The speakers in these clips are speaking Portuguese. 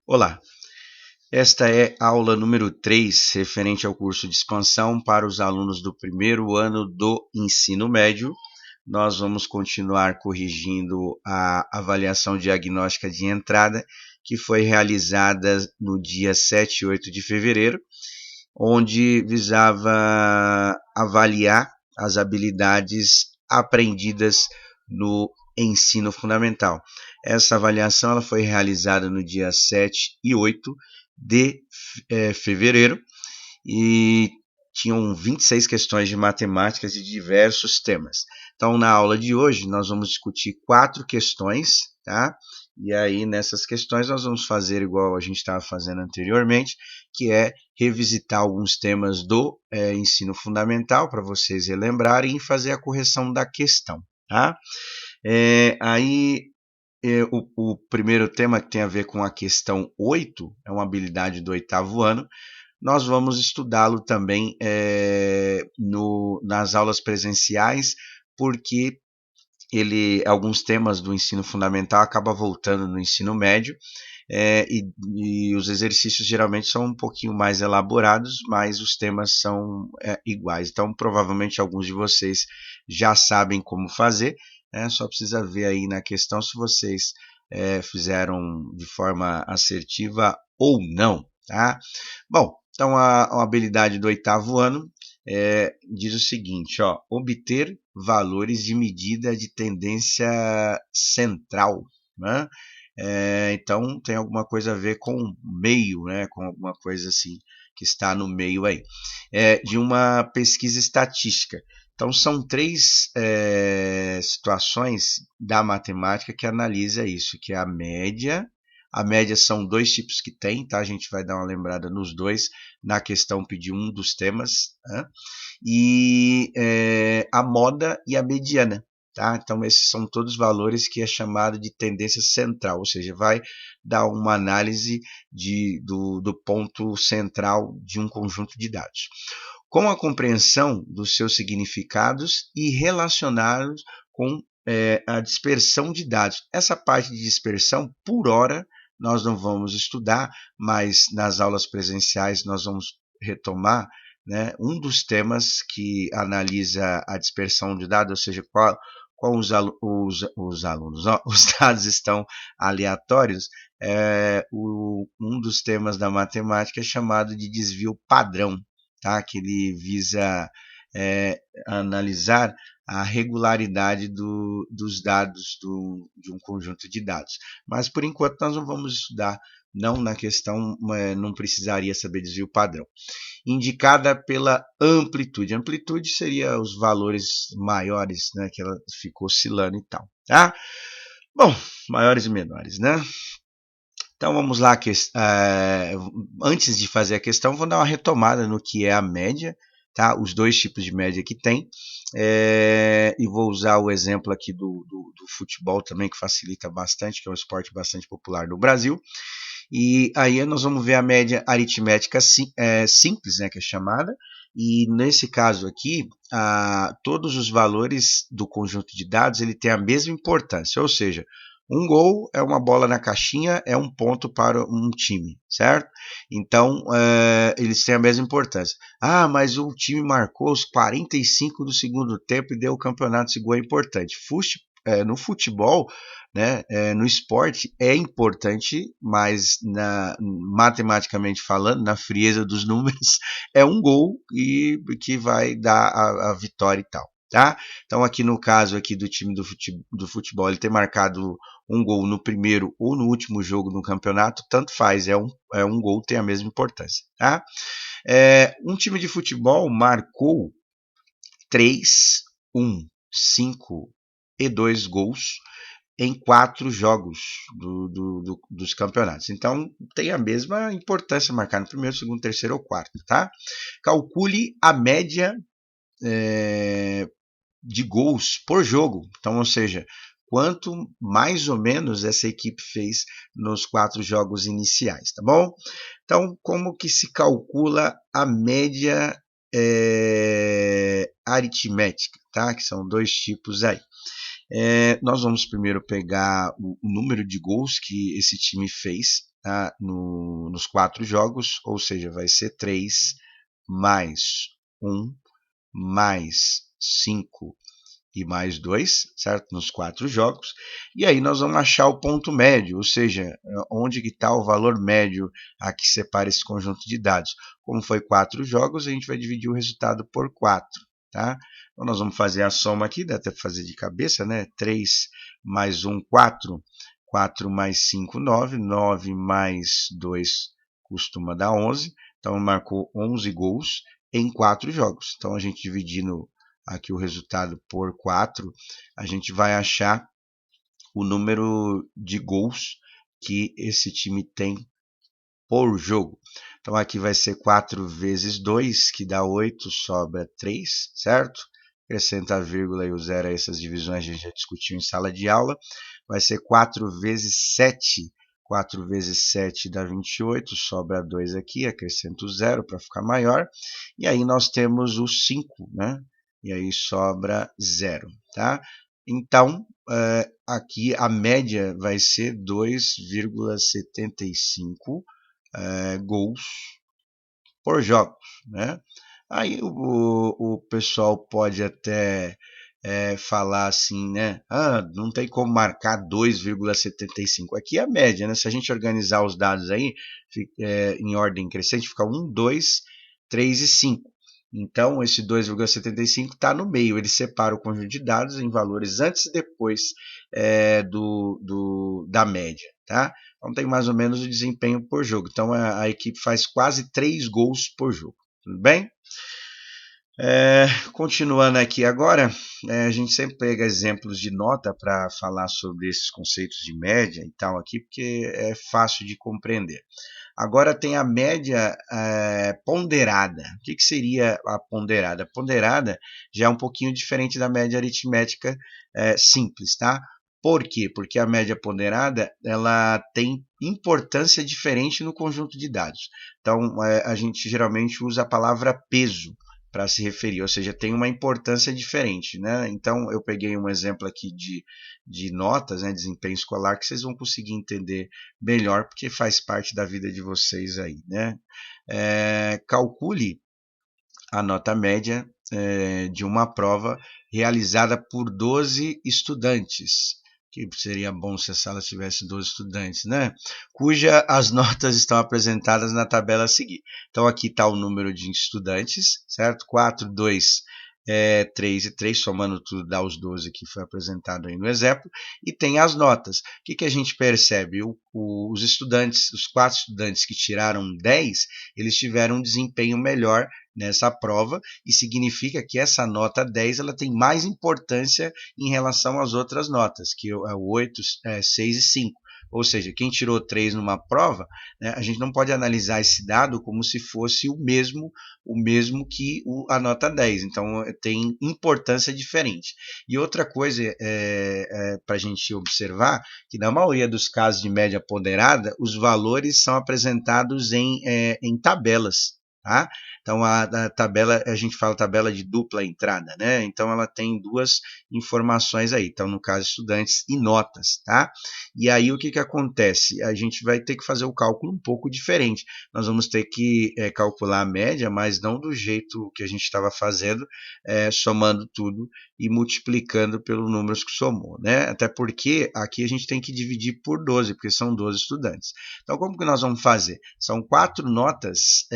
Olá, esta é a aula número 3, referente ao curso de expansão para os alunos do primeiro ano do ensino médio. Nós vamos continuar corrigindo a avaliação diagnóstica de entrada, que foi realizada no dia 7 e 8 de fevereiro, onde visava avaliar as habilidades aprendidas no ensino fundamental. Essa avaliação ela foi realizada no dia 7 e 8 de fevereiro e tinham 26 questões de matemáticas de diversos temas. Então, na aula de hoje, nós vamos discutir 4 questões, tá? E aí, nessas questões, nós vamos fazer igual a gente estava fazendo anteriormente, que é revisitar alguns temas do ensino fundamental, para vocês relembrarem e fazer a correção da questão, tá? O primeiro tema, que tem a ver com a questão 8, é uma habilidade do oitavo ano. Nós vamos estudá-lo também nas aulas presenciais, porque alguns temas do ensino fundamental acabam voltando no ensino médio, e os exercícios geralmente são um pouquinho mais elaborados, mas os temas são iguais. Então, provavelmente alguns de vocês já sabem como fazer, só precisa ver aí na questão se vocês fizeram de forma assertiva ou não, tá? Bom, então a habilidade do oitavo ano diz o seguinte, ó, obter valores de medida de tendência central, né? Então tem alguma coisa a ver com meio, né? Com alguma coisa assim que está no meio aí. De uma pesquisa estatística. Então são 3 situações da matemática que analisa isso, que é a média. A média são 2 tipos que tem, tá? A gente vai dar uma lembrada nos dois, na questão pedir um dos temas, né? E a moda e a mediana. Tá? Então, esses são todos valores que é chamado de tendência central, ou seja, vai dar uma análise do ponto central de um conjunto de dados. Com a compreensão dos seus significados e relacioná-los com a dispersão de dados. Essa parte de dispersão, por hora, nós não vamos estudar, mas nas aulas presenciais nós vamos retomar, né, um dos temas que analisa a dispersão de dados, ou seja, qual os alunos, ó, os dados estão aleatórios, um dos temas da matemática é chamado de desvio padrão, tá? Que ele visa analisar a regularidade dos dados de um conjunto de dados. Mas, por enquanto, nós não vamos estudar, não na questão, não precisaria saber desvio padrão. Indicada pela amplitude. Amplitude seria os valores maiores, né, que ela ficou oscilando e tal, tá? Bom, maiores e menores, né? Então vamos lá, antes de fazer a questão, vou dar uma retomada no que é a média, tá? Os 2 tipos de média que tem, e vou usar o exemplo aqui do futebol também, que facilita bastante, que é um esporte bastante popular no Brasil. E aí nós vamos ver a média aritmética simples, né, que é chamada, e nesse caso aqui, todos os valores do conjunto de dados ele tem a mesma importância, ou seja, um gol é uma bola na caixinha, é um ponto para um time, certo? Então, eles têm a mesma importância. Ah, mas o time marcou os 45 do segundo tempo e deu o campeonato, esse gol é importante. No futebol, né, no esporte é importante, mas matematicamente falando, na frieza dos números, é um gol e que vai dar a vitória e tal. Tá? Então aqui no caso aqui do time do futebol, ele ter marcado um gol no primeiro ou no último jogo no campeonato, tanto faz, é um gol, tem a mesma importância. Tá? Um time de futebol marcou 3, 1, 5 e 2 gols em 4 jogos dos campeonatos. Então, tem a mesma importância marcar no primeiro, segundo, terceiro ou quarto, tá? Calcule a média de gols por jogo. Então, ou seja, quanto mais ou menos essa equipe fez nos 4 jogos iniciais, tá bom? Então, como que se calcula a média aritmética, tá? Que são 2 tipos aí. Nós vamos primeiro pegar o número de gols que esse time fez, tá, nos 4 jogos, ou seja, vai ser 3 mais 1 mais 5 e mais 2, certo? Nos 4 jogos. E aí nós vamos achar o ponto médio, ou seja, onde que está o valor médio a que separa esse conjunto de dados. Como foi 4 jogos, a gente vai dividir o resultado por 4. Tá? Então nós vamos fazer a soma aqui, dá até para fazer de cabeça, né? 3 mais 1, 4. 4 mais 5, 9. 9 mais 2 costuma dar 11. Então marcou 11 gols em 4 jogos. Então a gente dividindo aqui o resultado por 4, a gente vai achar o número de gols que esse time tem por jogo. Então aqui vai ser 4 vezes 2, que dá 8, sobra 3, certo? Acrescenta a vírgula e o zero a essas divisões a gente já discutiu em sala de aula. Vai ser 4 vezes 7. 4 vezes 7 dá 28, sobra 2 aqui, acrescento o zero para ficar maior. E aí nós temos o 5, né? E aí sobra 0, tá? Então, aqui a média vai ser 2,75 gols por jogos, né? Aí o pessoal pode até falar assim, né? Ah, não tem como marcar 2,75. Aqui é a média, né? Se a gente organizar os dados aí em ordem crescente, fica 1, 2, 3 e 5. Então, esse 2,75 está no meio. Ele separa o conjunto de dados em valores antes e depois da média, tá? Então, tem mais ou menos o desempenho por jogo. Então, a equipe faz quase 3 gols por jogo. Tudo bem? Continuando aqui agora, a gente sempre pega exemplos de nota para falar sobre esses conceitos de média e tal aqui, porque é fácil de compreender. Agora tem a média ponderada. O que seria a ponderada? A ponderada já é um pouquinho diferente da média aritmética simples, tá? Por quê? Porque a média ponderada ela tem importância diferente no conjunto de dados. Então, a gente geralmente usa a palavra peso para se referir, ou seja, tem uma importância diferente, né? Então, eu peguei um exemplo aqui de notas, né, desempenho escolar, que vocês vão conseguir entender melhor, porque faz parte da vida de vocês aí, né? Calcule a nota média de uma prova realizada por 12 estudantes, que seria bom se a sala tivesse 12 estudantes, né? Cuja as notas estão apresentadas na tabela a seguir. Então aqui está o número de estudantes, certo? 4, 2, 3 e 3, somando tudo dá os 12 que foi apresentado aí no exemplo, e tem as notas. O que a gente percebe? Os estudantes, os 4 estudantes que tiraram 10, eles tiveram um desempenho melhor nessa prova, e significa que essa nota 10 ela tem mais importância em relação às outras notas, que é o 8, 6 e 5. Ou seja, quem tirou 3 numa prova, né, a gente não pode analisar esse dado como se fosse o mesmo que a nota 10. Então, tem importância diferente. E outra coisa para a gente observar, que na maioria dos casos de média ponderada, os valores são apresentados em tabelas. Tá? Então a tabela, a gente fala tabela de dupla entrada, né? Então ela tem duas informações aí. Então, no caso, estudantes e notas, tá? E aí o que acontece? A gente vai ter que fazer o cálculo um pouco diferente. Nós vamos ter que calcular a média, mas não do jeito que a gente estava fazendo, somando tudo e multiplicando pelos números que somou, né? Até porque aqui a gente tem que dividir por 12, porque são 12 estudantes. Então, como que nós vamos fazer? São 4 notas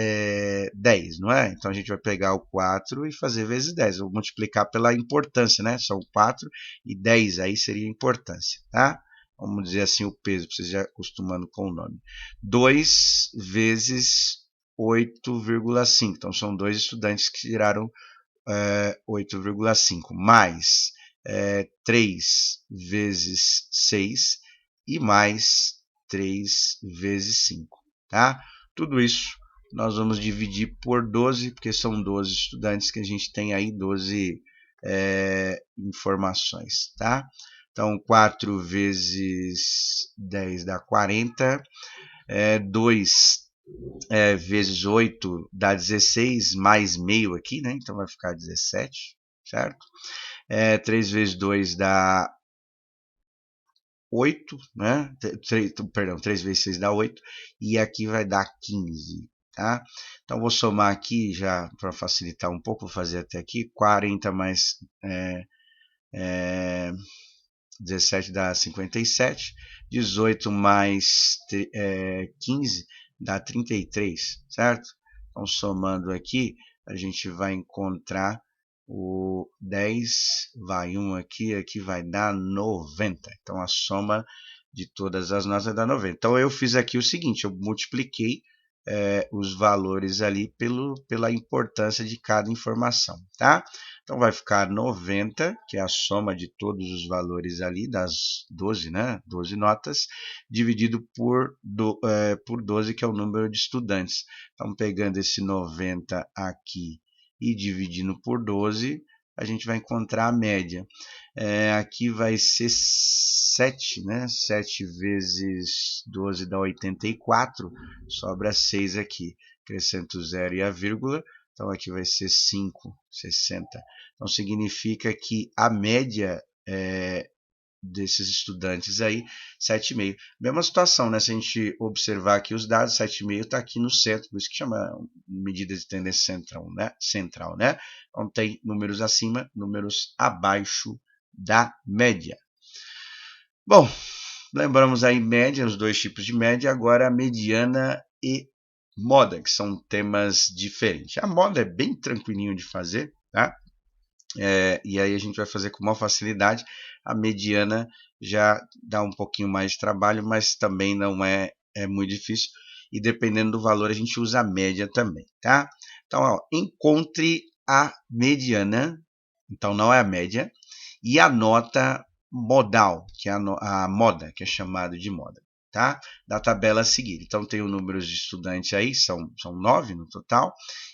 10, não é? Então, a gente vai pegar o 4 e fazer vezes 10. Eu vou multiplicar pela importância, né? São 4 e 10, aí seria a importância, tá? Vamos dizer assim, o peso, para vocês já acostumando com o nome. 2 vezes 8,5. Então, são 2 estudantes que tiraram 8,5 mais 3 vezes 6 e mais 3 vezes 5, tá? Tudo isso nós vamos dividir por 12, porque são 12 estudantes que a gente tem aí 12 informações, tá? Então, 4 vezes 10 dá 40, 2 vezes 8 dá 16, mais meio aqui, né? Então vai ficar 17, certo? 3 vezes 2 dá 8, né? 3 vezes 6 dá 8, e aqui vai dar 15, tá? Então, vou somar aqui, já para facilitar um pouco, vou fazer até aqui, 40 mais 17 dá 57, 18 mais 15 dá 33, certo? Então, somando aqui, a gente vai encontrar o 10, vai 1 aqui vai dar 90. Então, a soma de todas as notas dá 90. Então, eu fiz aqui o seguinte, eu multipliquei os valores ali pela importância de cada informação, tá? Então, vai ficar 90, que é a soma de todos os valores ali, das 12, né? 12 notas, dividido por 12, que é o número de estudantes. Então, pegando esse 90 aqui e dividindo por 12, a gente vai encontrar a média. Aqui vai ser 7, né? 7 vezes 12 dá 84, sobra 6 aqui. Acrescento o zero e a vírgula, então aqui vai ser 5, 60. Então significa que a média desses estudantes aí, 7,5. Mesma situação, né? Se a gente observar aqui os dados, 7,5 está aqui no centro, por isso que chama medida de tendência central, né? Então tem números acima, números abaixo da média. Bom, lembramos aí média, os dois tipos de média, agora a mediana e moda, que são temas diferentes. A moda é bem tranquilinho de fazer, tá? E aí a gente vai fazer com maior facilidade. A mediana já dá um pouquinho mais de trabalho, mas também não é muito difícil. E dependendo do valor, a gente usa a média também, tá? Então, ó, encontre a mediana, então não é a média, e a nota modal, que é a moda, que é chamado de moda, tá? Da tabela a seguir. Então, tem o número de estudantes aí, são 9 no total,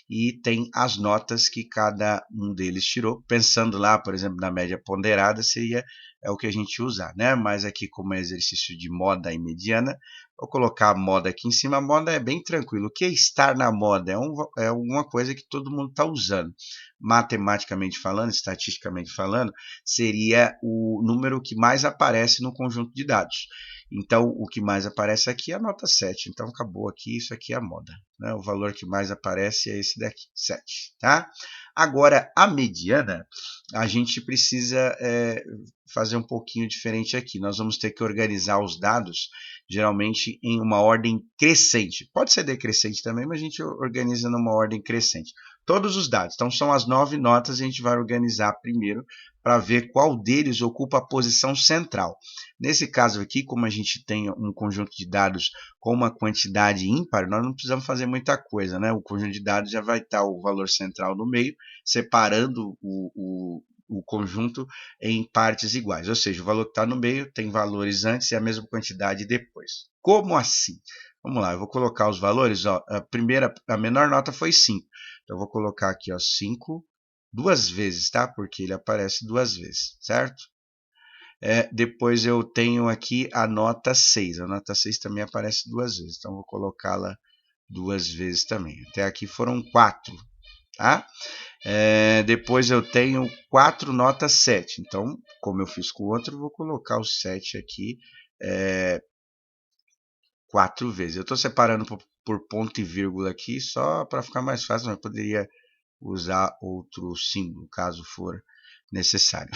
e tem as notas que cada um deles tirou. Pensando lá, por exemplo, na média ponderada, seria o que a gente usar, né? Mas aqui, como é exercício de moda e mediana, vou colocar a moda aqui em cima. A moda é bem tranquilo. O que é estar na moda? É uma coisa que todo mundo está usando. Matematicamente falando, estatisticamente falando, seria o número que mais aparece no conjunto de dados. Então, o que mais aparece aqui é a nota 7. Então, acabou aqui, isso aqui é a moda, né? O valor que mais aparece é esse daqui, 7. Tá? Agora, a mediana, a gente precisa fazer um pouquinho diferente aqui. Nós vamos ter que organizar os dados, geralmente em uma ordem crescente. Pode ser decrescente também, mas a gente organiza numa ordem crescente. Todos os dados. Então, são as 9 notas, a gente vai organizar primeiro para ver qual deles ocupa a posição central. Nesse caso aqui, como a gente tem um conjunto de dados com uma quantidade ímpar, nós não precisamos fazer muita coisa, né? O conjunto de dados já vai estar o valor central no meio, separando o conjunto em partes iguais. Ou seja, o valor que está no meio tem valores antes e a mesma quantidade depois. Como assim? Vamos lá, eu vou colocar os valores. Ó, a menor nota foi 5. Então, eu vou colocar aqui, ó, 5 duas vezes, tá? Porque ele aparece duas vezes, certo? Depois eu tenho aqui a nota 6. A nota 6 também aparece duas vezes. Então, vou colocá-la duas vezes também. Até aqui foram 4, tá? Depois eu tenho 4 notas 7. Então, como eu fiz com o outro, vou colocar o 7 aqui 4 vezes. Eu estou separando por ponto e vírgula aqui só para ficar mais fácil, mas poderia usar outro símbolo, caso for necessário.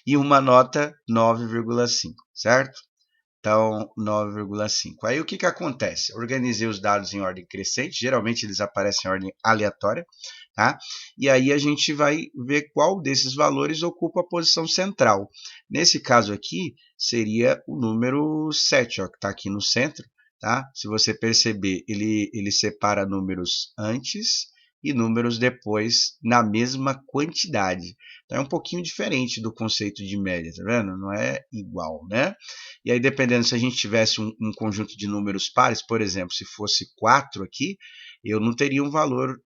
E uma nota 9,5, certo? Então, 9,5. Aí o que acontece? Organizei os dados em ordem crescente, geralmente eles aparecem em ordem aleatória, tá? E aí a gente vai ver qual desses valores ocupa a posição central. Nesse caso aqui, seria o número 7, ó, que está aqui no centro, tá? Se você perceber, ele separa números antes e números depois na mesma quantidade. Então é um pouquinho diferente do conceito de média, tá vendo? Não é igual, né? E aí, dependendo, se a gente tivesse um conjunto de números pares, por exemplo, se fosse 4 aqui, eu não teria um valor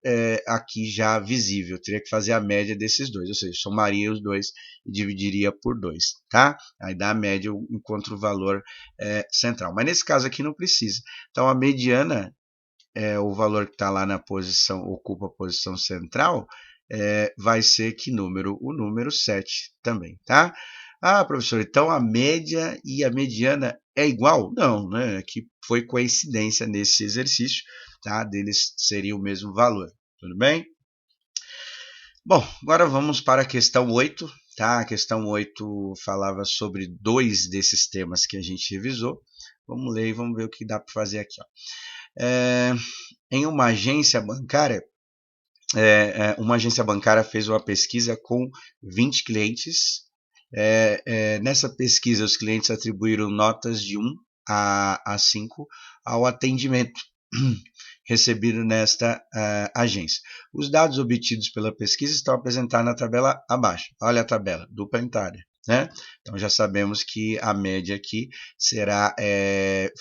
aqui já visível. Eu teria que fazer a média desses dois, ou seja, somaria os dois e dividiria por 2, tá? Aí dá a média, eu encontro o valor central. Mas nesse caso aqui não precisa. Então, a mediana, o valor que está lá na posição, ocupa a posição central, vai ser que número? O número 7 também, tá? Ah, professor, então a média e a mediana é igual? Não, né? Que foi coincidência nesse exercício, tá? Deles seria o mesmo valor. Tudo bem? Bom, agora vamos para a questão 8, tá? A questão 8 falava sobre dois desses temas que a gente revisou. Vamos ler e vamos ver o que dá para fazer aqui, ó. Em uma agência bancária fez uma pesquisa com 20 clientes. Nessa pesquisa, os clientes atribuíram notas de 1 a 5 ao atendimento recebido nesta agência. Os dados obtidos pela pesquisa estão apresentados na tabela abaixo. Olha a tabela, dupla entrada. Né? Então já sabemos que a média aqui será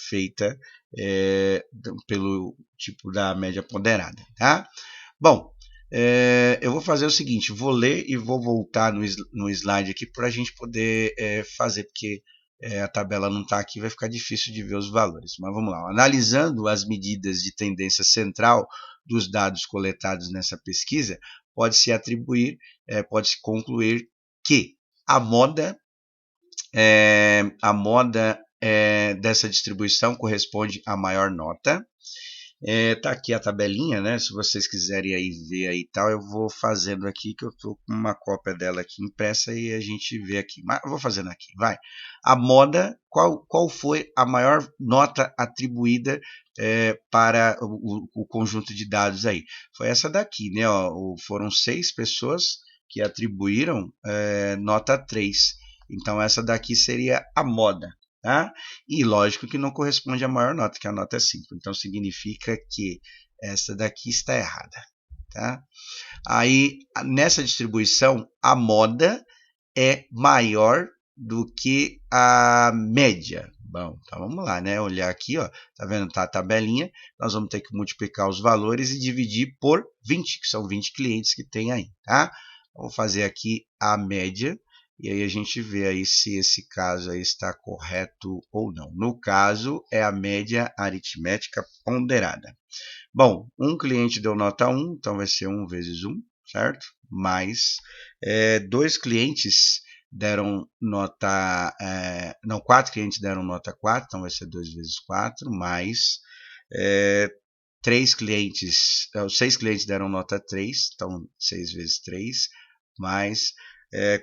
feita pelo tipo da média ponderada. Tá? Bom, eu vou fazer o seguinte, vou ler e vou voltar no slide aqui para a gente poder fazer, porque a tabela não está aqui, vai ficar difícil de ver os valores. Mas vamos lá. Analisando as medidas de tendência central dos dados coletados nessa pesquisa, pode-se concluir que a moda dessa distribuição corresponde à maior nota. Tá aqui a tabelinha, né? Se vocês quiserem aí ver aí e tal, eu vou fazendo aqui, que eu tô com uma cópia dela aqui impressa e a gente vê aqui. Mas eu vou fazendo aqui, vai. A moda, qual foi a maior nota atribuída para o conjunto de dados aí? Foi essa daqui, né? Ó, foram 6 pessoas que atribuíram nota 3. Então essa daqui seria a moda. Tá? E lógico que não corresponde à maior nota, que a nota é 5. Então significa que essa daqui está errada. Tá? Aí, nessa distribuição, a moda é maior do que a média. Bom, então vamos lá, né? Olhar aqui, ó, tá vendo? Tá a tabelinha. Nós vamos ter que multiplicar os valores e dividir por 20, que são 20 clientes que tem aí, tá? Vou fazer aqui a média. E aí a gente vê aí se esse caso aí está correto ou não. No caso, é a média aritmética ponderada. Bom, um cliente deu nota 1, então vai ser 1 vezes 1, certo? Mais 2 clientes deram nota... não, 4 clientes deram nota 4, então vai ser 2 vezes 4, mais 6 clientes deram nota 3, então 6 vezes 3, mais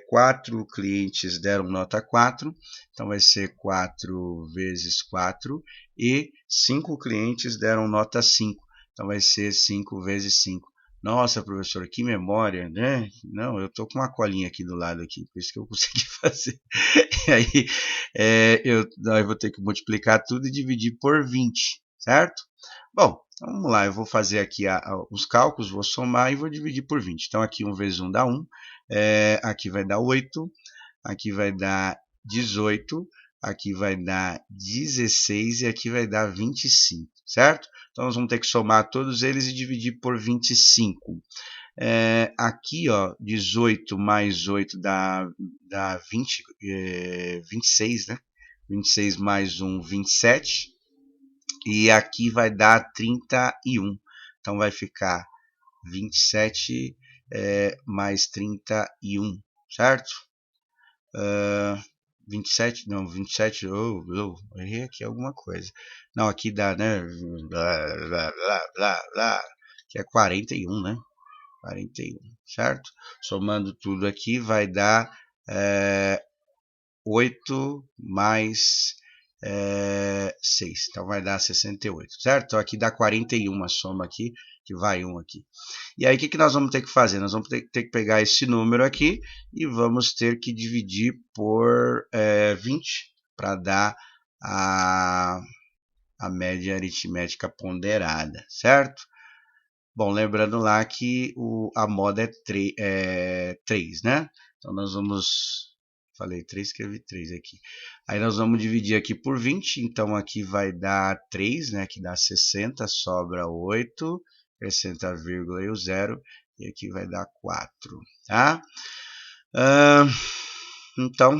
4 clientes deram nota 4, então vai ser 4 vezes 4, e 5 clientes deram nota 5, então vai ser 5 vezes 5. Nossa, professor, que memória, né? Não, eu tô com uma colinha aqui do lado aqui, por isso que eu consegui fazer. E aí eu vou ter que multiplicar tudo e dividir por 20, certo? Bom, vamos lá, eu vou fazer aqui os cálculos, vou somar e vou dividir por 20. Então aqui 1 vezes 1 dá 1, aqui vai dar 8, aqui vai dar 18, aqui vai dar 16 e aqui vai dar 25, certo? Então nós vamos ter que somar todos eles e dividir por 25. Aqui, ó, 18 mais 8 dá 20, 26, né? 26 mais 1, 27. E aqui vai dar 31. Então vai ficar 27 mais 31, certo? 27, não, 27, eu errei aqui alguma coisa. Não, aqui dá, né? Que é 41, né? 41, certo? Somando tudo aqui vai dar 8 mais 6, então vai dar 68, certo? Então aqui dá 41 a soma aqui, que vai 1 aqui. E aí o que nós vamos ter que fazer? Nós vamos ter que pegar esse número aqui e vamos ter que dividir por 20 para dar a média aritmética ponderada, certo? Bom, lembrando lá que a moda é 3, né? Então nós vamos... Falei 3, escrevi 3 aqui. Aí nós vamos dividir aqui por 20, então aqui vai dar 3, né? Que dá 60, sobra 8, acrescenta a vírgula e o 0, e aqui vai dar 4, tá? Então,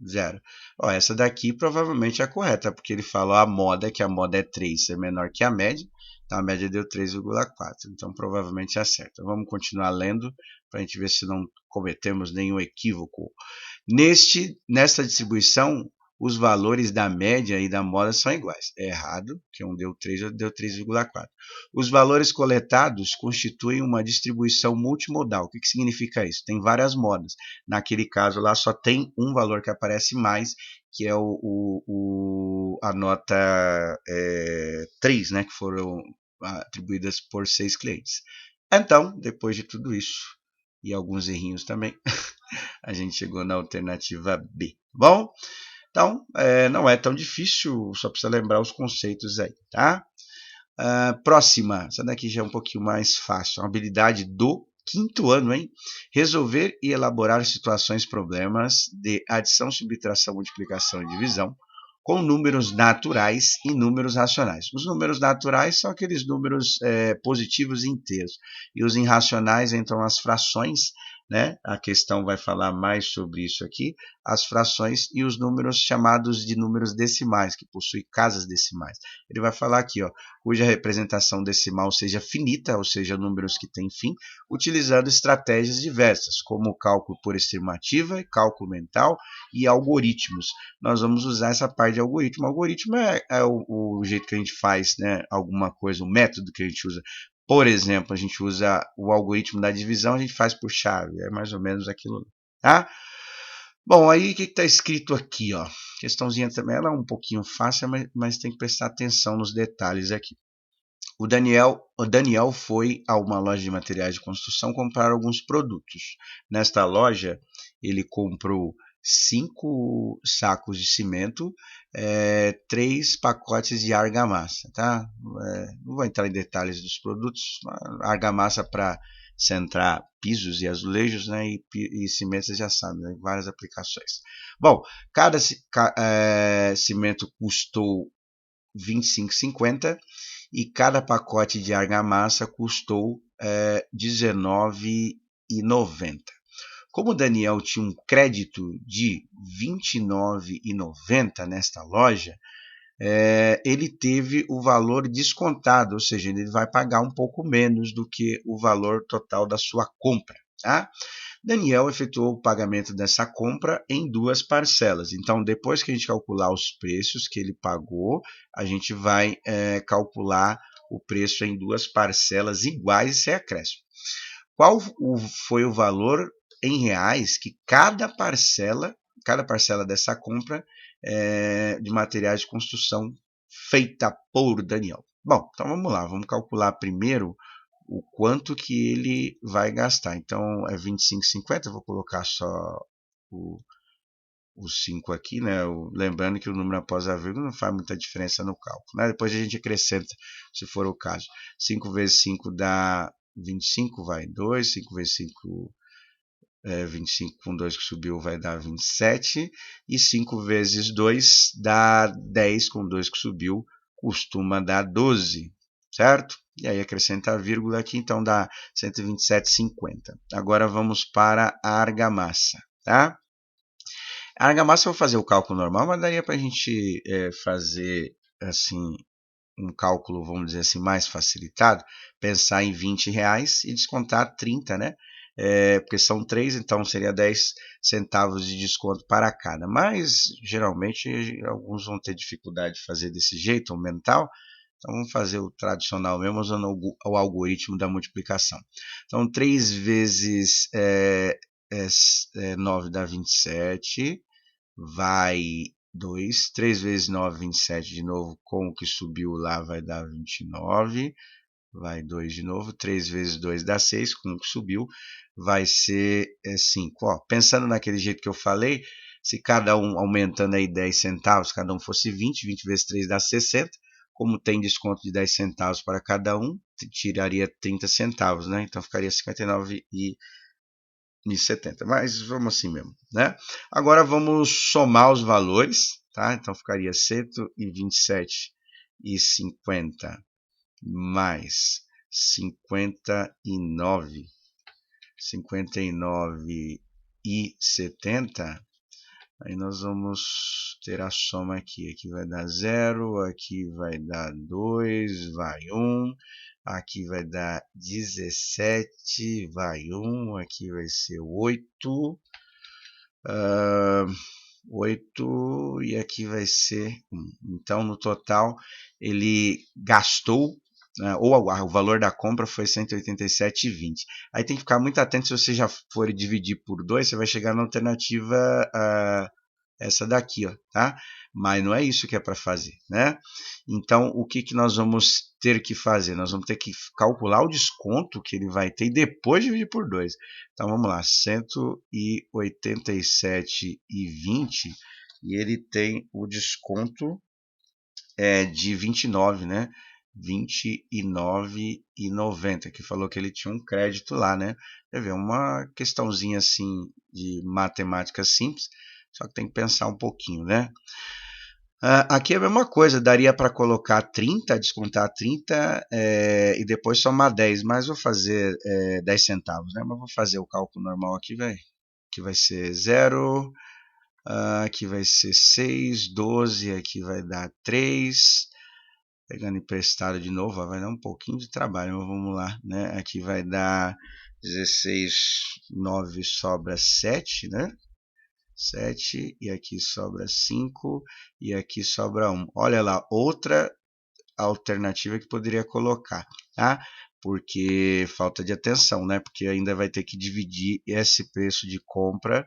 0. Ó, essa daqui provavelmente é a correta, porque ele falou a moda, que a moda é 3, é menor que a média, então a média deu 3,4, então provavelmente é certa. Vamos continuar lendo para a gente ver se não cometemos nenhum equívoco. Nesta distribuição, os valores da média e da moda são iguais. É errado, que um deu 3, outro deu 3,4. Os valores coletados constituem uma distribuição multimodal. O que significa isso? Tem várias modas. Naquele caso lá só tem um valor que aparece mais, que é a nota 3, né, que foram atribuídas por 6 clientes. Então, depois de tudo isso, e alguns errinhos também, a gente chegou na alternativa B. Bom, então não é tão difícil, só precisa lembrar os conceitos aí, tá? Próxima, essa daqui já é um pouquinho mais fácil, uma habilidade do quinto ano, hein? Resolver e elaborar situações, problemas de adição, subtração, multiplicação e divisão com números naturais e números racionais. Os números naturais são aqueles números positivos inteiros, e os irracionais entram as frações, né? A questão vai falar mais sobre isso aqui, as frações e os números chamados de números decimais, que possuem casas decimais. Ele vai falar aqui, ó, cuja representação decimal seja finita, ou seja, números que têm fim, utilizando estratégias diversas, como o cálculo por estimativa, cálculo mental e algoritmos. Nós vamos usar essa parte de algoritmo. O algoritmo é o jeito que a gente faz, né, alguma coisa, o método que a gente usa. Por exemplo, a gente usa o algoritmo da divisão, a gente faz por chave, é mais ou menos aquilo, tá? Bom, aí o que está escrito aqui, ó? Questãozinha também, ela é um pouquinho fácil, mas tem que prestar atenção nos detalhes aqui. O Daniel foi a uma loja de materiais de construção comprar alguns produtos. Nesta loja, ele comprou 5 sacos de cimento, 3 pacotes de argamassa, tá? Não vou entrar em detalhes dos produtos. Argamassa para centrar pisos e azulejos, né? E cimento, você já sabe, né? Várias aplicações. Bom, cada cimento custou R$ 25,50 e cada pacote de argamassa custou R$19,90. Como o Daniel tinha um crédito de R$29,90 nesta loja, ele teve o valor descontado, ou seja, ele vai pagar um pouco menos do que o valor total da sua compra. Tá? Daniel efetuou o pagamento dessa compra em 2 parcelas. Então, depois que a gente calcular os preços que ele pagou, a gente vai calcular o preço em 2 parcelas iguais sem acréscimo. Qual foi o valor em reais que cada parcela dessa compra de materiais de construção feita por Daniel? Bom, então vamos lá, vamos calcular primeiro o quanto que ele vai gastar. Então é 25,50, eu vou colocar só o 5 aqui, né? Lembrando que o número após a vírgula não faz muita diferença no cálculo, né? Depois a gente acrescenta, se for o caso. 5 vezes 5 dá 25, vai 2, 5 vezes 5 25 com 2 que subiu vai dar 27, e 5 vezes 2 dá 10 com 2 que subiu, costuma dar 12, certo? E aí acrescenta a vírgula aqui, então dá 127,50. Agora vamos para a argamassa, tá? A argamassa eu vou fazer o cálculo normal, mas daria para a gente fazer assim um cálculo, vamos dizer assim, mais facilitado, pensar em R$20 e descontar 30, né? Porque são 3, então seria 10 centavos de desconto para cada. Mas, geralmente, alguns vão ter dificuldade de fazer desse jeito, o mental. Então, vamos fazer o tradicional mesmo, usando o algoritmo da multiplicação. Então, 3 vezes 9 dá 27, vai 2, 3 vezes 9, 27 de novo, com o que subiu lá vai dar 29, vai 2 de novo, 3 vezes 2 dá 6, com o que subiu vai ser 5. Ó, pensando naquele jeito que eu falei, se cada um aumentando aí 10 centavos, cada um fosse 20, 20 vezes 3 dá 60, como tem desconto de 10 centavos para cada um, tiraria 30 centavos, né? Então ficaria 59,70, mas vamos assim mesmo, né? Agora vamos somar os valores, tá? Então ficaria 127,50 mais 59,70. Aí nós vamos ter a soma aqui. Aqui vai dar 0, aqui vai dar 2, vai 1. Aqui vai dar 17, vai 1. Aqui vai ser 8. 8 e aqui vai ser 1. Então, no total, ele gastou, né, ou o valor da compra foi 187,20. Aí tem que ficar muito atento, se você já for dividir por 2, você vai chegar na alternativa essa daqui, ó, tá? Mas não é isso que é para fazer, né? Então, o que, que nós vamos ter que fazer? Nós vamos ter que calcular o desconto que ele vai ter e depois dividir por 2. Então, vamos lá, 187,20 e ele tem o desconto de 29, né? 29,90, que falou que ele tinha um crédito lá, né? Quer ver, uma questãozinha assim de matemática simples, só que tem que pensar um pouquinho, né? Aqui é a mesma coisa, daria para colocar 30, descontar 30 e depois somar 10, mas vou fazer 10 centavos, né? Mas vou fazer o cálculo normal aqui, velho. Aqui vai ser 0, aqui vai ser 6, 12, aqui vai dar 3. Pegando emprestado de novo, vai dar um pouquinho de trabalho, mas vamos lá, né? Aqui vai dar 16, 9 sobra 7, né? 7, e aqui sobra 5, e aqui sobra 1. Olha lá, outra alternativa que poderia colocar, tá? Porque falta de atenção, né? Porque ainda vai ter que dividir esse preço de compra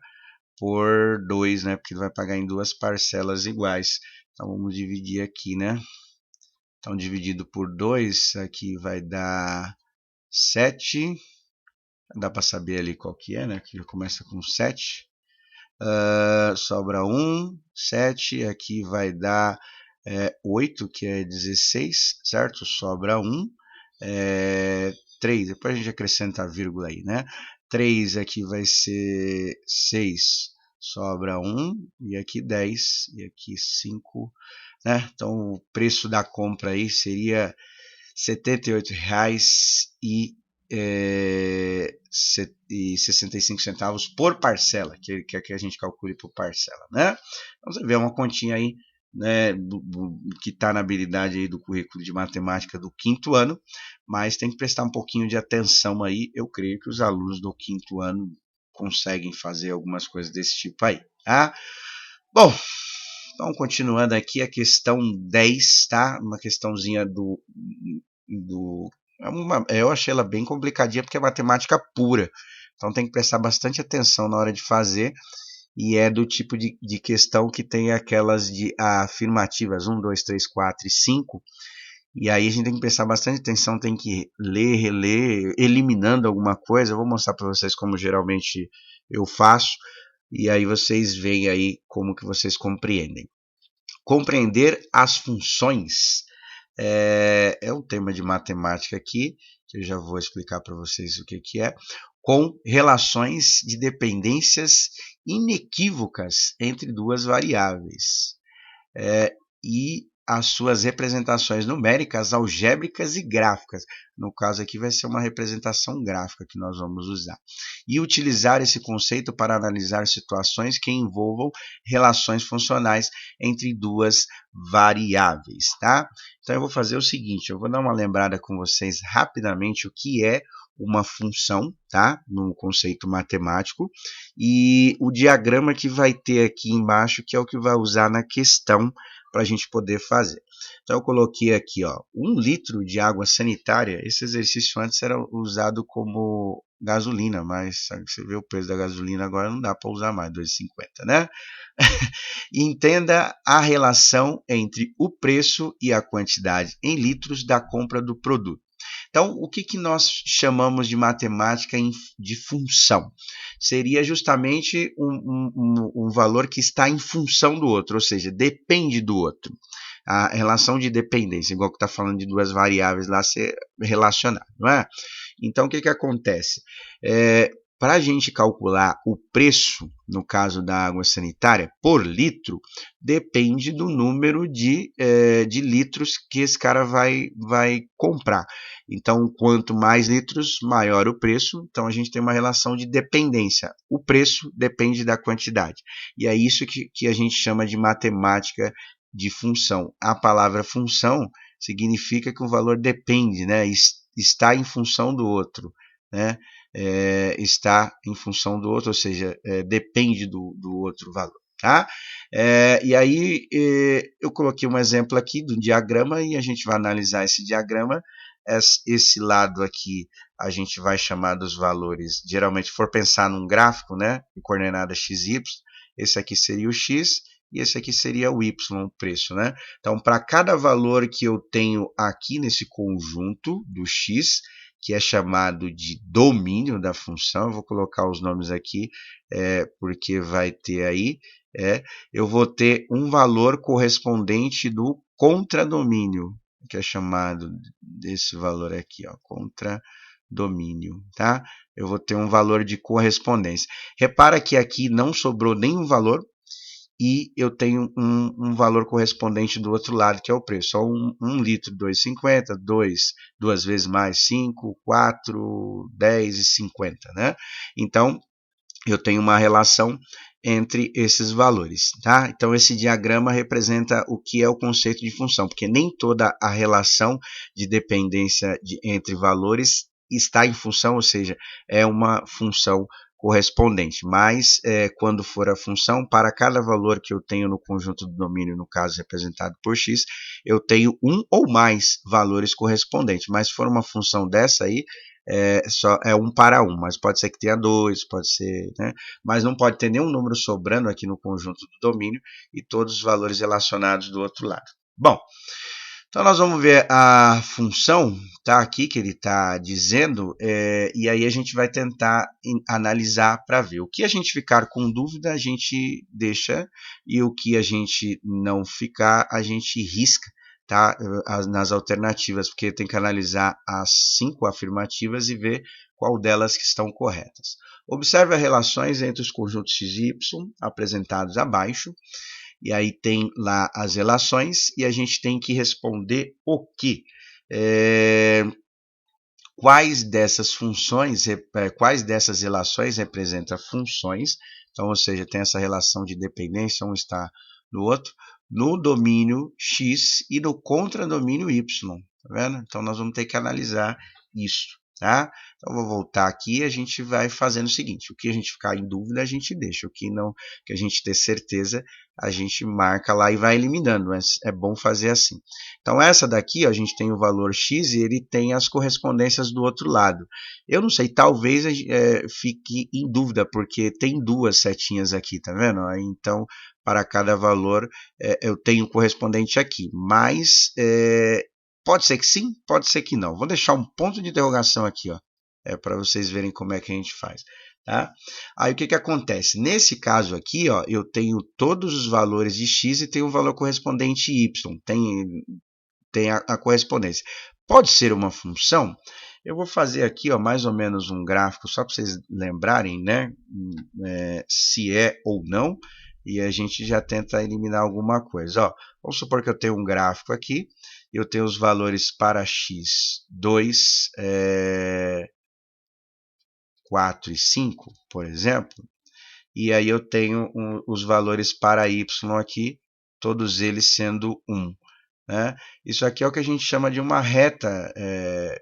por 2, né? Porque vai pagar em duas parcelas iguais. Então vamos dividir aqui, né? Então dividido por 2, aqui vai dar 7. Dá para saber ali qual que é, né? Aqui começa com 7. Sobra 1, 7, aqui vai dar 8, que é 16, certo? Sobra 1, 3, depois a gente acrescenta a vírgula aí, né? 3 aqui vai ser 6, sobra 1, e aqui 10, e aqui 5, né? Então o preço da compra aí seria R$ 78,65 por parcela, que a gente calcule por parcela, né? Então você vê uma continha aí, né, que está na habilidade aí do currículo de matemática do quinto ano, mas tem que prestar um pouquinho de atenção aí. Eu creio que os alunos do quinto ano conseguem fazer algumas coisas desse tipo aí, tá? Bom, então continuando aqui a questão 10, tá? Uma questãozinha eu achei ela bem complicadinha porque é matemática pura, então tem que prestar bastante atenção na hora de fazer, e é do tipo de questão que tem aquelas de afirmativas 1, 2, 3, 4 e 5, e aí a gente tem que prestar bastante atenção, tem que ler, reler, eliminando alguma coisa. Eu vou mostrar para vocês como geralmente eu faço, e aí vocês veem aí como que vocês compreendem. Compreender as funções é um tema de matemática aqui, que eu já vou explicar para vocês o que é, com relações de dependências inequívocas entre duas variáveis. E as suas representações numéricas, algébricas e gráficas. No caso aqui vai ser uma representação gráfica que nós vamos usar. E utilizar esse conceito para analisar situações que envolvam relações funcionais entre duas variáveis, tá? Então eu vou fazer o seguinte, eu vou dar uma lembrada com vocês rapidamente o que é uma função, tá? No conceito matemático, e o diagrama que vai ter aqui embaixo, que é o que vai usar na questão para a gente poder fazer. Então eu coloquei aqui, ó, 1 litro de água sanitária. Esse exercício antes era usado como gasolina, mas sabe, você vê o preço da gasolina agora, não dá para usar mais, 2,50, né? Entenda a relação entre o preço e a quantidade em litros da compra do produto. Então, o que nós chamamos de matemática de função? Seria justamente um valor que está em função do outro, ou seja, depende do outro. A relação de dependência, igual que está falando de duas variáveis lá, ser relacionado, não é? Então, o que acontece? Para a gente calcular o preço, no caso da água sanitária, por litro, depende do número de litros que esse cara vai comprar. Então, quanto mais litros, maior o preço. Então, a gente tem uma relação de dependência. O preço depende da quantidade. E é isso que a gente chama de matemática de função. A palavra função significa que o valor depende, né? Está em função do outro, né? está em função do outro, ou seja, depende do outro valor. Tá? E aí eu coloquei um exemplo aqui do diagrama e a gente vai analisar esse diagrama. Esse lado aqui a gente vai chamar dos valores, geralmente, se for pensar num gráfico, né, em coordenada x, y, esse aqui seria o x e esse aqui seria o y, o preço, né? Então, para cada valor que eu tenho aqui nesse conjunto do x, que é chamado de domínio da função, eu vou colocar os nomes aqui, porque vai ter aí, eu vou ter um valor correspondente do contradomínio, que é chamado desse valor aqui, ó, contradomínio, tá? Eu vou ter um valor de correspondência. Repara que aqui não sobrou nenhum valor e eu tenho um valor correspondente do outro lado, que é o preço. Só 1 litro, 2,50, 2 vezes mais 5, 4, 10 e 50, né? Então, eu tenho uma relação entre esses valores, tá? Então, esse diagrama representa o que é o conceito de função, porque nem toda a relação de dependência entre valores está em função, ou seja, é uma função correspondente, mas quando for a função, para cada valor que eu tenho no conjunto do domínio, no caso representado por x, eu tenho um ou mais valores correspondentes, mas se for uma função dessa aí, é 1 para 1, mas pode ser que tenha 2, pode ser, né? Mas não pode ter nenhum número sobrando aqui no conjunto do domínio e todos os valores relacionados do outro lado. Bom, então nós vamos ver a função, tá, aqui que ele está dizendo, e aí a gente vai tentar analisar para ver. O que a gente ficar com dúvida, a gente deixa, e o que a gente não ficar, a gente risca, tá, nas alternativas, porque tem que analisar as 5 afirmativas e ver qual delas que estão corretas. Observe as relações entre os conjuntos x e y apresentados abaixo. E aí tem lá as relações e a gente tem que responder o que? Quais dessas funções, quais dessas relações representam funções? Então, ou seja, tem essa relação de dependência, um está no outro, no domínio x e no contradomínio y, tá vendo? Então, nós vamos ter que analisar isso. Tá? Então, vou voltar aqui e a gente vai fazendo o seguinte, o que a gente ficar em dúvida, a gente deixa, o que não, que a gente ter certeza, a gente marca lá e vai eliminando, mas é bom fazer assim. Então, essa daqui, ó, a gente tem o valor x e ele tem as correspondências do outro lado. Eu não sei, talvez fique em dúvida, porque tem 2 setinhas aqui, tá vendo? Então, para cada valor, eu tenho correspondente aqui, mas pode ser que sim, pode ser que não. Vou deixar um ponto de interrogação aqui, ó, para vocês verem como é que a gente faz. Tá? Aí o que acontece? Nesse caso aqui, ó, eu tenho todos os valores de x e tenho um valor correspondente y. Tem a correspondência. Pode ser uma função? Eu vou fazer aqui, ó, mais ou menos um gráfico, só para vocês lembrarem, né, se é ou não, e a gente já tenta eliminar alguma coisa. Ó, vamos supor que eu tenho um gráfico aqui, eu tenho os valores para x, 2, 4 e 5, por exemplo, e aí eu tenho os valores para y aqui, todos eles sendo 1. Né? Isso aqui é o que a gente chama de uma reta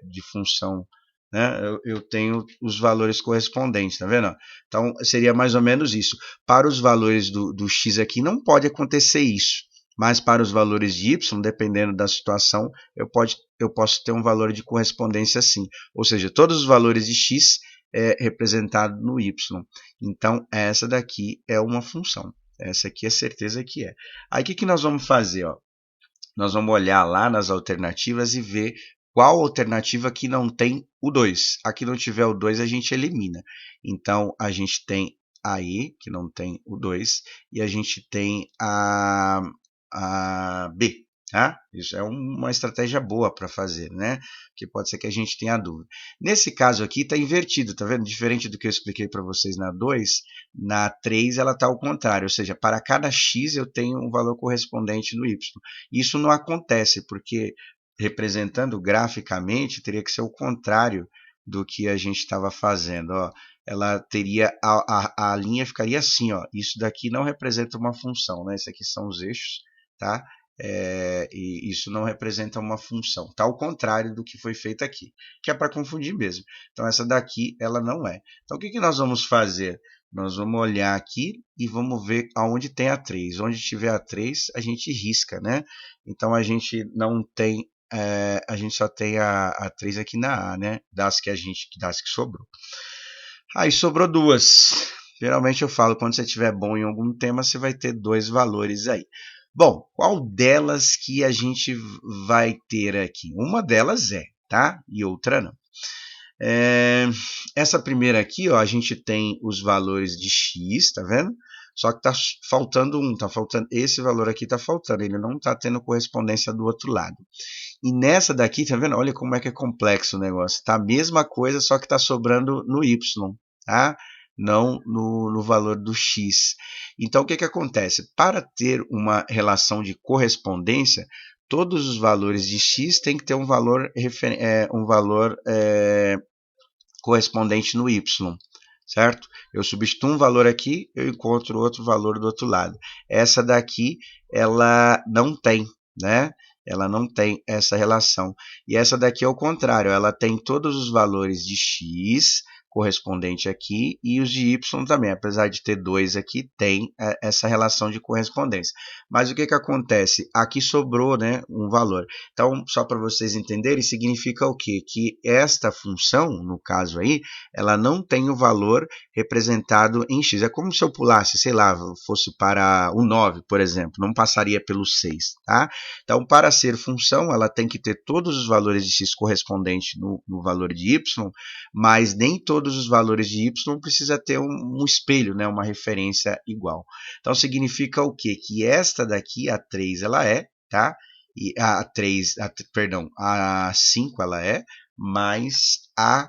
de função. Né? Eu tenho os valores correspondentes, tá vendo? Então, seria mais ou menos isso. Para os valores do x aqui, não pode acontecer isso. Mas para os valores de y, dependendo da situação, eu posso ter um valor de correspondência sim. Ou seja, todos os valores de x é representado no y. Então, essa daqui é uma função. Essa aqui é certeza que é. Aí, o que nós vamos fazer? Ó? Nós vamos olhar lá nas alternativas e ver qual alternativa que não tem o 2. A que não tiver o 2, a gente elimina. Então, a gente tem a E, que não tem o 2, e a gente tem a B. Tá? Isso é uma estratégia boa para fazer, né? Que pode ser que a gente tenha dúvida. Nesse caso aqui está invertido, tá vendo? Diferente do que eu expliquei para vocês na 2, na 3 ela está ao contrário, ou seja, para cada x eu tenho um valor correspondente no y. Isso não acontece, porque representando graficamente teria que ser o contrário do que a gente estava fazendo. Ó. Ela teria, a linha ficaria assim, ó. Isso daqui não representa uma função, né? Isso aqui são os eixos, tá? e isso não representa uma função. Está ao contrário do que foi feito aqui, que é para confundir mesmo. Então essa daqui ela não é. Então o que nós vamos fazer? Nós vamos olhar aqui e vamos ver aonde tem a 3. Onde tiver a 3, a gente risca, né? Então a gente não tem, a gente só tem a 3 aqui na A, né? Das que sobrou. Aí sobrou duas. Geralmente eu falo, quando você estiver bom em algum tema, você vai ter dois valores aí. Bom, qual delas que a gente vai ter aqui? Uma delas tá? E outra não. Essa primeira aqui, ó, a gente tem os valores de x, tá vendo? Só que tá faltando esse valor aqui tá faltando, ele não tá tendo correspondência do outro lado. E nessa daqui, tá vendo? Olha como é que é complexo o negócio. Tá a mesma coisa, só que tá sobrando no y, tá? Não no valor do x. Então, o que acontece? Para ter uma relação de correspondência, todos os valores de x têm que ter um valor correspondente no y, certo? Eu substituo um valor aqui, eu encontro outro valor do outro lado. Essa daqui, ela não tem, né? Ela não tem essa relação. E essa daqui é o contrário, ela tem todos os valores de x correspondente aqui e os de y também, apesar de ter dois aqui, tem essa relação de correspondência. Mas o que acontece? Aqui sobrou, né, um valor. Então, só para vocês entenderem, significa o quê? Que esta função, no caso aí, ela não tem o valor representado em x. É como se eu pulasse, sei lá, fosse para o 9, por exemplo, não passaria pelo 6, tá? Então, para ser função, ela tem que ter todos os valores de x correspondentes no valor de y, mas nem todos os valores de y precisa ter um espelho, né, uma referência igual. Então, significa o quê? Que esta daqui, a 3, ela tá? E a 5 ela mas a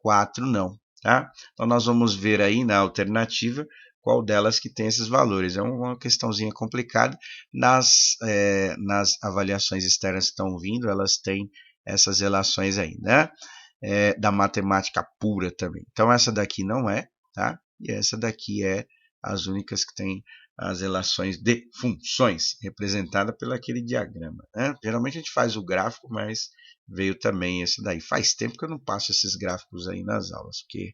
4 não, tá? Então nós vamos ver aí na alternativa qual delas que tem esses valores. É uma questãozinha complicada. Nas avaliações externas que estão vindo, elas têm essas relações aí, né? Da matemática pura também. Então essa daqui não tá? E essa daqui as únicas que têm as relações de funções, representada pelo aquele diagrama, né? Geralmente a gente faz o gráfico, mas veio também esse daí. Faz tempo que eu não passo esses gráficos aí nas aulas, porque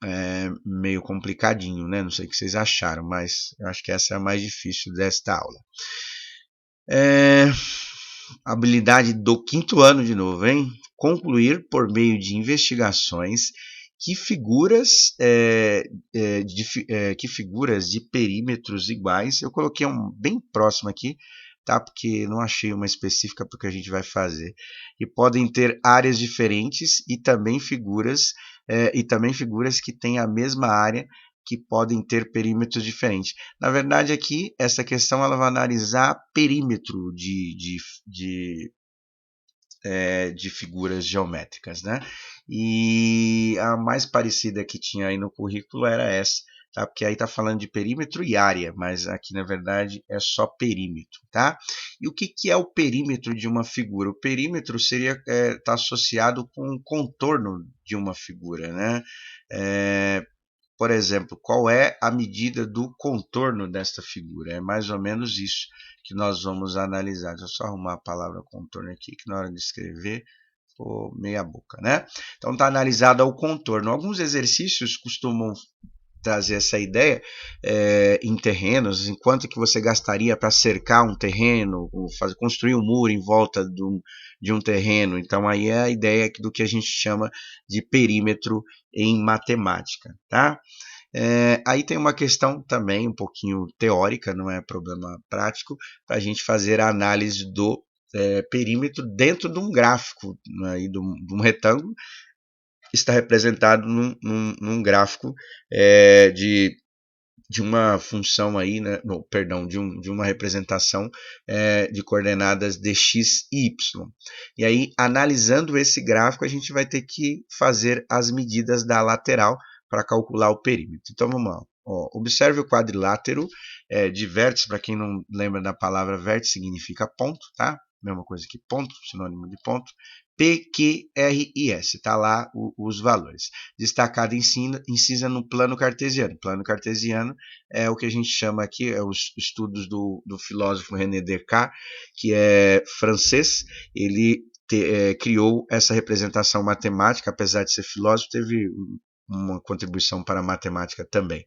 é meio complicadinho, né? Não sei o que vocês acharam, mas eu acho que essa é a mais difícil desta aula. Habilidade do 5º ano de novo, hein? Concluir por meio de investigações que figuras de perímetros iguais, eu coloquei um bem próximo aqui, tá? Porque não achei uma específica para o que a gente vai fazer, e podem ter áreas diferentes e também figuras que têm a mesma área, que podem ter perímetros diferentes. Na verdade, aqui, essa questão ela vai analisar perímetro de figuras geométricas, né? E a mais parecida que tinha aí no currículo era essa, tá? Porque aí está falando de perímetro e área, mas aqui na verdade é só perímetro, tá? E o que é o perímetro de uma figura? O perímetro seria tá associado com o contorno de uma figura, né? Por exemplo, qual é a medida do contorno desta figura? É mais ou menos isso que nós vamos analisar. Deixa eu só arrumar a palavra contorno aqui, que na hora de escrever ficou meia boca, né? Então está analisado o contorno. Alguns exercícios costumam trazer essa ideia em terrenos, enquanto que você gastaria para cercar um terreno, construir um muro em volta de um terreno. Então aí é a ideia do que a gente chama de perímetro em matemática, tá? Aí tem uma questão também um pouquinho teórica, não é problema prático, para a gente fazer a análise do perímetro dentro de um gráfico, né, de um retângulo, está representado num gráfico de uma função aí, né, de uma representação de coordenadas de x e y. E aí, analisando esse gráfico, a gente vai ter que fazer as medidas da lateral para calcular o perímetro. Então, vamos lá. Ó, observe o quadrilátero de vértice, para quem não lembra da palavra vértice, significa ponto, tá? mesma coisa que ponto, sinônimo de ponto, PQRIS, está lá os valores. Destacado incisa no plano cartesiano. Plano cartesiano é o que a gente chama aqui, é os estudos do filósofo René Descartes, que é francês. Ele criou essa representação matemática, apesar de ser filósofo, teve uma contribuição para a matemática também,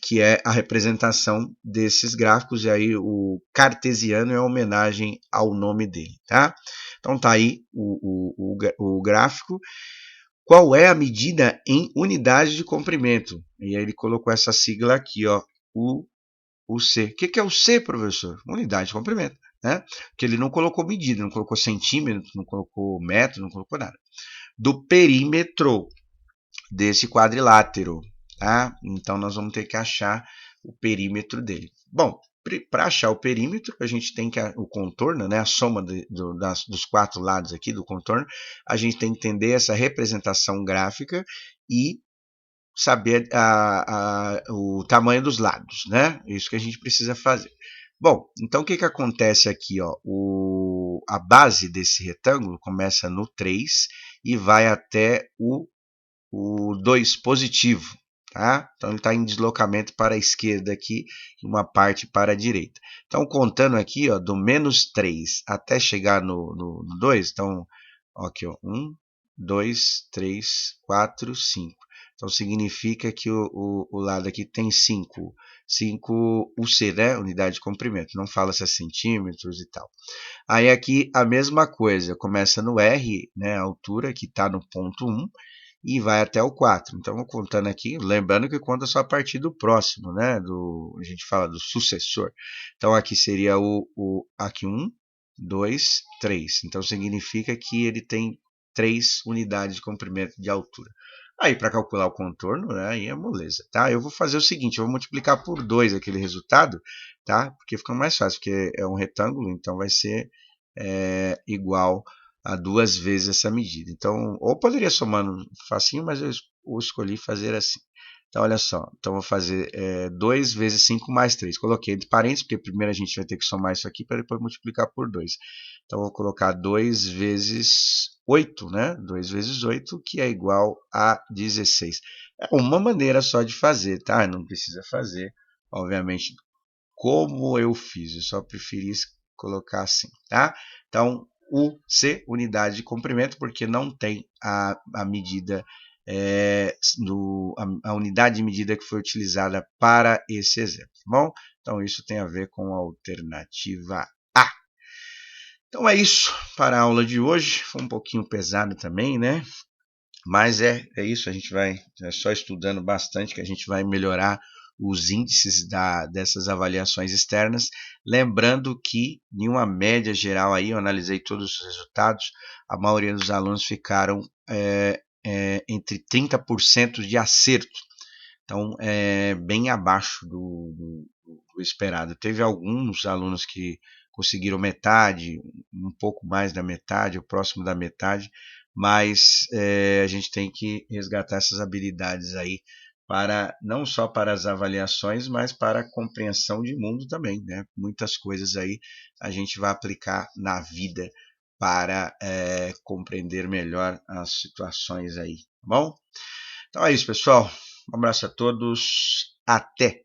que é a representação desses gráficos, e aí o cartesiano é homenagem ao nome dele, tá? Então tá aí o gráfico. Qual é a medida em unidade de comprimento? E aí ele colocou essa sigla aqui, ó, o C. O que é o C, professor? Unidade de comprimento, né? Porque ele não colocou medida, não colocou centímetro, não colocou metro, não colocou nada. Do perímetro desse quadrilátero, tá? Então nós vamos ter que achar o perímetro dele. Bom, para achar o perímetro, a gente tem que o contorno, né, a soma dos quatro lados aqui do contorno, a gente tem que entender essa representação gráfica e saber o tamanho dos lados, né? Isso que a gente precisa fazer. Bom, então o que acontece aqui? Ó? A base desse retângulo começa no 3 e vai até o 2 positivo. Tá? Então ele está em deslocamento para a esquerda aqui e uma parte para a direita. Então contando aqui, ó, do menos 3 até chegar no 2, então ó, aqui, ó, 1, 2, 3, 4, 5. Então significa que o lado aqui tem 5. 5 UC, né? Unidade de comprimento. Não fala se é centímetros e tal. Aí aqui a mesma coisa, começa no R, né? A altura que está no ponto 1 e vai até o 4. Então, contando aqui, lembrando que conta só a partir do próximo, né? A gente fala do sucessor. Então, aqui seria aqui 1, 2, 3. Então, significa que ele tem 3 unidades de comprimento de altura. Aí, para calcular o contorno, né, aí é moleza, tá? Eu vou fazer o seguinte, eu vou multiplicar por 2 aquele resultado, tá? Porque fica mais fácil, porque é um retângulo, então vai ser igual a 2 vezes essa medida. Então, ou poderia somar facinho, mas eu escolhi fazer assim. Então, olha só. Então, vou fazer 2 vezes 5 mais 3. Coloquei entre parênteses, porque primeiro a gente vai ter que somar isso aqui para depois multiplicar por 2. Então, vou colocar 2 vezes 8, né? 2 vezes 8, que é igual a 16. É uma maneira só de fazer, tá? Não precisa fazer, obviamente, como eu fiz. Eu só preferi colocar assim, tá? Então, o C, unidade de comprimento, porque não tem a medida, a unidade de medida que foi utilizada para esse exemplo, tá bom? Então, isso tem a ver com a alternativa A. Então, é isso para a aula de hoje. Foi um pouquinho pesado também, né? Mas é isso, a gente vai só estudando bastante que a gente vai melhorar os índices dessas avaliações externas. Lembrando que, em uma média geral, aí, eu analisei todos os resultados, a maioria dos alunos ficaram entre 30% de acerto. Então, é bem abaixo do esperado. Teve alguns alunos que conseguiram metade, um pouco mais da metade, ou próximo da metade, mas a gente tem que resgatar essas habilidades aí para não só para as avaliações, mas para a compreensão de mundo também, né? Muitas coisas aí a gente vai aplicar na vida para compreender melhor as situações aí, tá bom? Então é isso, pessoal. Um abraço a todos. Até!